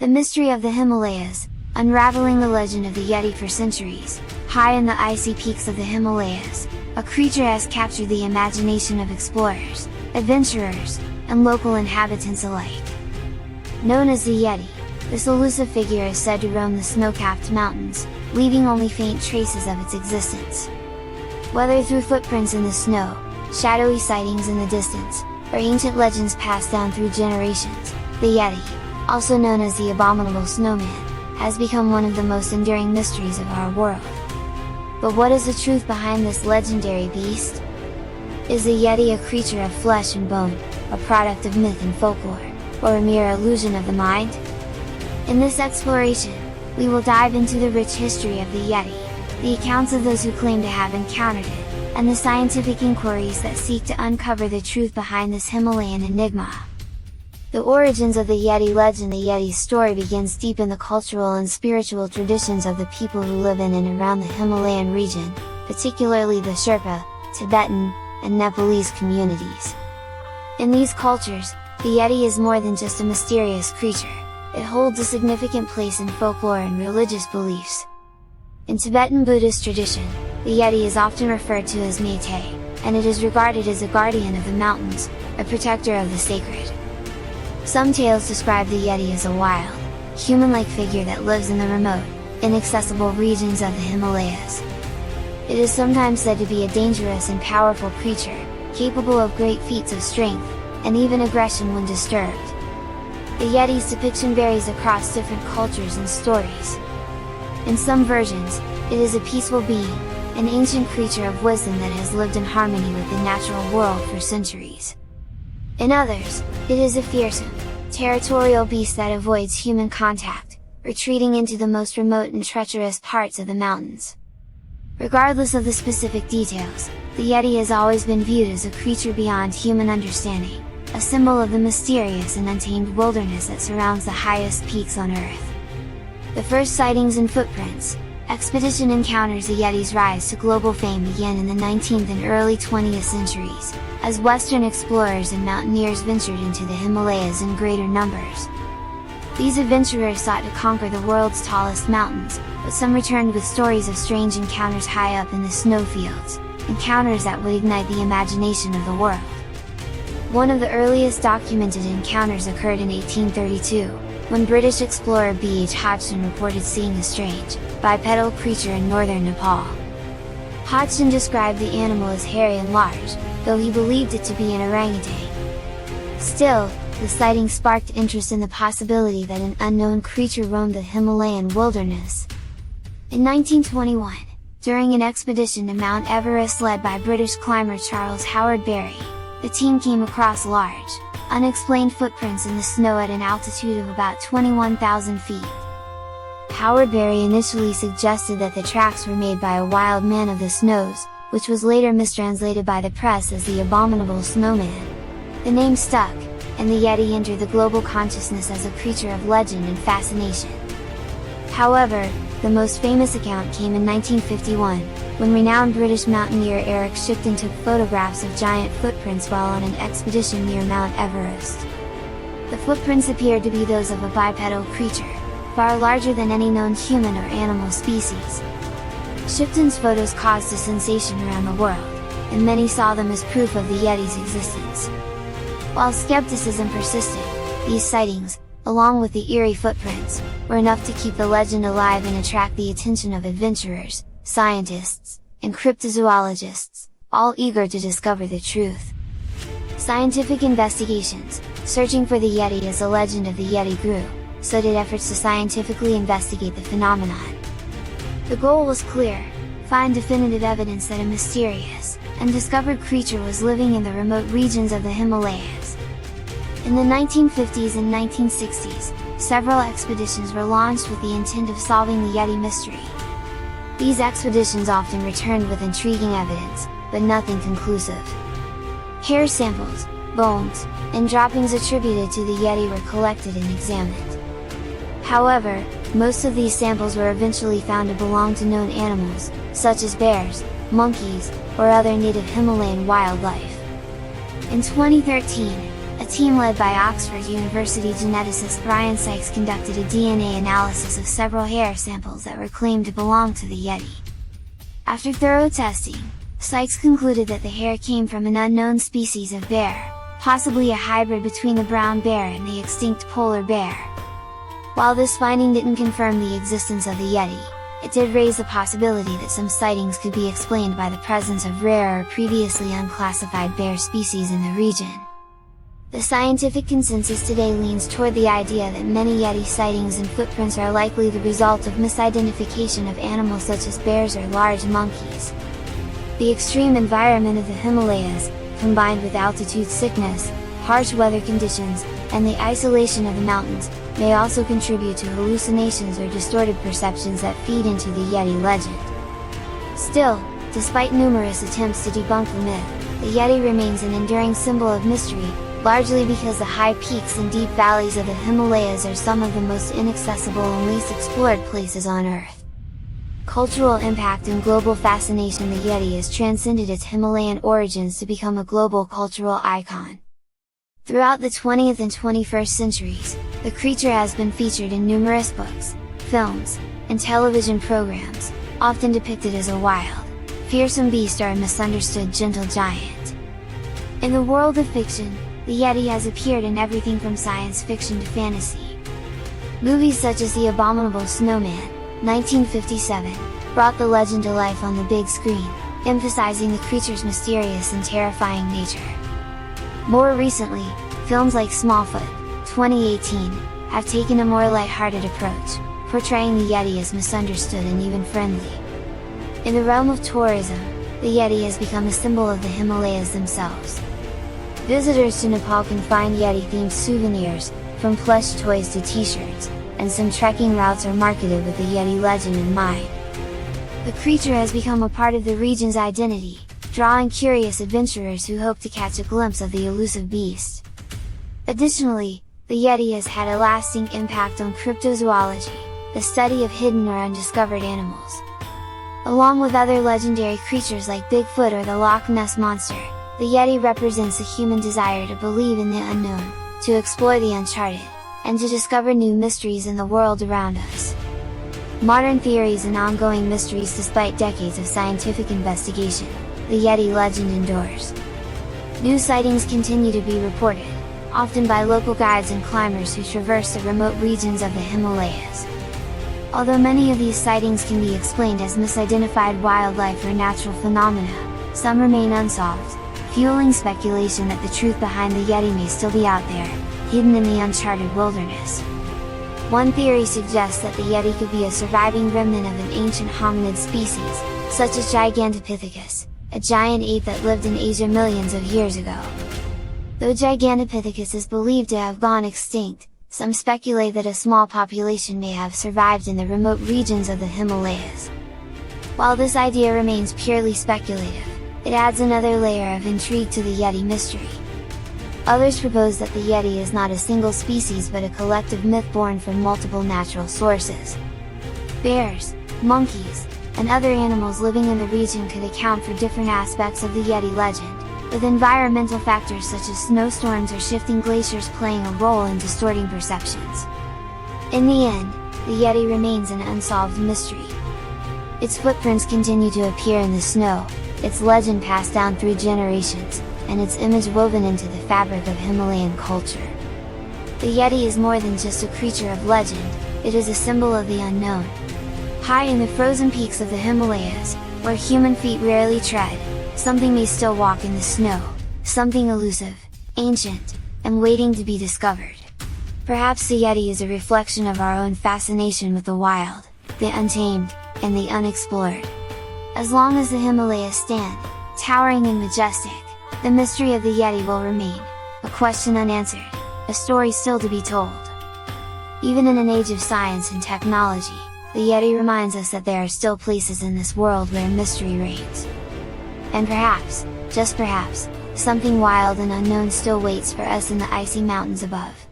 The mystery of the Himalayas, unraveling the legend of the Yeti for centuries. High in the icy peaks of the Himalayas, a creature has captured the imagination of explorers, adventurers, and local inhabitants alike. Known as the Yeti, this elusive figure is said to roam the snow-capped mountains, leaving only faint traces of its existence. Whether through footprints in the snow, shadowy sightings in the distance, or ancient legends passed down through generations, the Yeti, also known as the Abominable Snowman, has become one of the most enduring mysteries of our world. But what is the truth behind this legendary beast? Is the Yeti a creature of flesh and bone, a product of myth and folklore, or a mere illusion of the mind? In this exploration, we will dive into the rich history of the Yeti, the accounts of those who claim to have encountered it, and the scientific inquiries that seek to uncover the truth behind this Himalayan enigma. The origins of the Yeti legend. The Yeti's story begins deep in the cultural and spiritual traditions of the people who live in and around the Himalayan region, particularly the Sherpa, Tibetan, and Nepalese communities. In these cultures, the Yeti is more than just a mysterious creature, it holds a significant place in folklore and religious beliefs. In Tibetan Buddhist tradition, the Yeti is often referred to as Meitei, and it is regarded as a guardian of the mountains, a protector of the sacred. Some tales describe the Yeti as a wild, human-like figure that lives in the remote, inaccessible regions of the Himalayas. It is sometimes said to be a dangerous and powerful creature, capable of great feats of strength, and even aggression when disturbed. The Yeti's depiction varies across different cultures and stories. In some versions, it is a peaceful being, an ancient creature of wisdom that has lived in harmony with the natural world for centuries. In others, it is a fearsome, territorial beast that avoids human contact, retreating into the most remote and treacherous parts of the mountains. Regardless of the specific details, the Yeti has always been viewed as a creature beyond human understanding, a symbol of the mysterious and untamed wilderness that surrounds the highest peaks on Earth. The first sightings and footprints, expedition encounters. The Yeti's rise to global fame began in the 19th and early 20th centuries, as Western explorers and mountaineers ventured into the Himalayas in greater numbers. These adventurers sought to conquer the world's tallest mountains, but some returned with stories of strange encounters high up in the snowfields, encounters that would ignite the imagination of the world. One of the earliest documented encounters occurred in 1832, when British explorer B.H. Hodgson reported seeing a strange, bipedal creature in northern Nepal. Hodgson described the animal as hairy and large, though he believed it to be an orangutan. Still, the sighting sparked interest in the possibility that an unknown creature roamed the Himalayan wilderness. In 1921, during an expedition to Mount Everest led by British climber Charles Howard Berry, the team came across large, unexplained footprints in the snow at an altitude of about 21,000 feet. Howard Berry initially suggested that the tracks were made by a wild man of the snows, which was later mistranslated by the press as the Abominable Snowman. The name stuck, and the Yeti entered the global consciousness as a creature of legend and fascination. However, the most famous account came in 1951, when renowned British mountaineer Eric Shipton took photographs of giant footprints while on an expedition near Mount Everest. The footprints appeared to be those of a bipedal creature, far larger than any known human or animal species. Shipton's photos caused a sensation around the world, and many saw them as proof of the Yeti's existence. While skepticism persisted, these sightings, along with the eerie footprints, were enough to keep the legend alive and attract the attention of adventurers, scientists, and cryptozoologists, all eager to discover the truth. Scientific investigations, searching for the Yeti as the legend of the Yeti grew, so did efforts to scientifically investigate the phenomenon. The goal was clear: find definitive evidence that a mysterious, undiscovered creature was living in the remote regions of the Himalayas. In the 1950s and 1960s, several expeditions were launched with the intent of solving the Yeti mystery. These expeditions often returned with intriguing evidence, but nothing conclusive. Hair samples, bones, and droppings attributed to the Yeti were collected and examined. However, most of these samples were eventually found to belong to known animals, such as bears, monkeys, or other native Himalayan wildlife. In 2013, a team led by Oxford University geneticist Brian Sykes conducted a DNA analysis of several hair samples that were claimed to belong to the Yeti. After thorough testing, Sykes concluded that the hair came from an unknown species of bear, possibly a hybrid between the brown bear and the extinct polar bear. While this finding didn't confirm the existence of the Yeti, it did raise the possibility that some sightings could be explained by the presence of rare or previously unclassified bear species in the region. The scientific consensus today leans toward the idea that many Yeti sightings and footprints are likely the result of misidentification of animals such as bears or large monkeys. The extreme environment of the Himalayas, combined with altitude sickness, harsh weather conditions, and the isolation of the mountains, may also contribute to hallucinations or distorted perceptions that feed into the Yeti legend. Still, despite numerous attempts to debunk the myth, the Yeti remains an enduring symbol of mystery, largely because the high peaks and deep valleys of the Himalayas are some of the most inaccessible and least explored places on Earth. Cultural impact and global fascination. The Yeti has transcended its Himalayan origins to become a global cultural icon. Throughout the 20th and 21st centuries, the creature has been featured in numerous books, films, and television programs, often depicted as a wild, fearsome beast or a misunderstood gentle giant. In the world of fiction, the Yeti has appeared in everything from science fiction to fantasy. Movies such as The Abominable Snowman, 1957, brought the legend to life on the big screen, emphasizing the creature's mysterious and terrifying nature. More recently, films like Smallfoot, 2018, have taken a more lighthearted approach, portraying the Yeti as misunderstood and even friendly. In the realm of tourism, the Yeti has become a symbol of the Himalayas themselves. Visitors to Nepal can find Yeti-themed souvenirs, from plush toys to t-shirts, and some trekking routes are marketed with the Yeti legend in mind. The creature has become a part of the region's identity, drawing curious adventurers who hope to catch a glimpse of the elusive beast. Additionally, the Yeti has had a lasting impact on cryptozoology, the study of hidden or undiscovered animals. Along with other legendary creatures like Bigfoot or the Loch Ness Monster, the Yeti represents a human desire to believe in the unknown, to explore the uncharted, and to discover new mysteries in the world around us. Modern theories and ongoing mysteries. Despite decades of scientific investigation, the Yeti legend endures. New sightings continue to be reported, often by local guides and climbers who traverse the remote regions of the Himalayas. Although many of these sightings can be explained as misidentified wildlife or natural phenomena, some remain unsolved, fueling speculation that the truth behind the Yeti may still be out there, hidden in the uncharted wilderness. One theory suggests that the Yeti could be a surviving remnant of an ancient hominid species, such as Gigantopithecus, a giant ape that lived in Asia millions of years ago. Though Gigantopithecus is believed to have gone extinct, some speculate that a small population may have survived in the remote regions of the Himalayas. While this idea remains purely speculative, it adds another layer of intrigue to the Yeti mystery. Others propose that the Yeti is not a single species but a collective myth born from multiple natural sources. Bears, monkeys, and other animals living in the region could account for different aspects of the Yeti legend, with environmental factors such as snowstorms or shifting glaciers playing a role in distorting perceptions. In the end, the Yeti remains an unsolved mystery. Its footprints continue to appear in the snow, its legend passed down through generations, and its image woven into the fabric of Himalayan culture. The Yeti is more than just a creature of legend, it is a symbol of the unknown. High in the frozen peaks of the Himalayas, where human feet rarely tread, something may still walk in the snow, something elusive, ancient, and waiting to be discovered. Perhaps the Yeti is a reflection of our own fascination with the wild, the untamed, and the unexplored. As long as the Himalayas stand, towering and majestic, the mystery of the Yeti will remain, a question unanswered, a story still to be told. Even in an age of science and technology, the Yeti reminds us that there are still places in this world where mystery reigns. And perhaps, just perhaps, something wild and unknown still waits for us in the icy mountains above.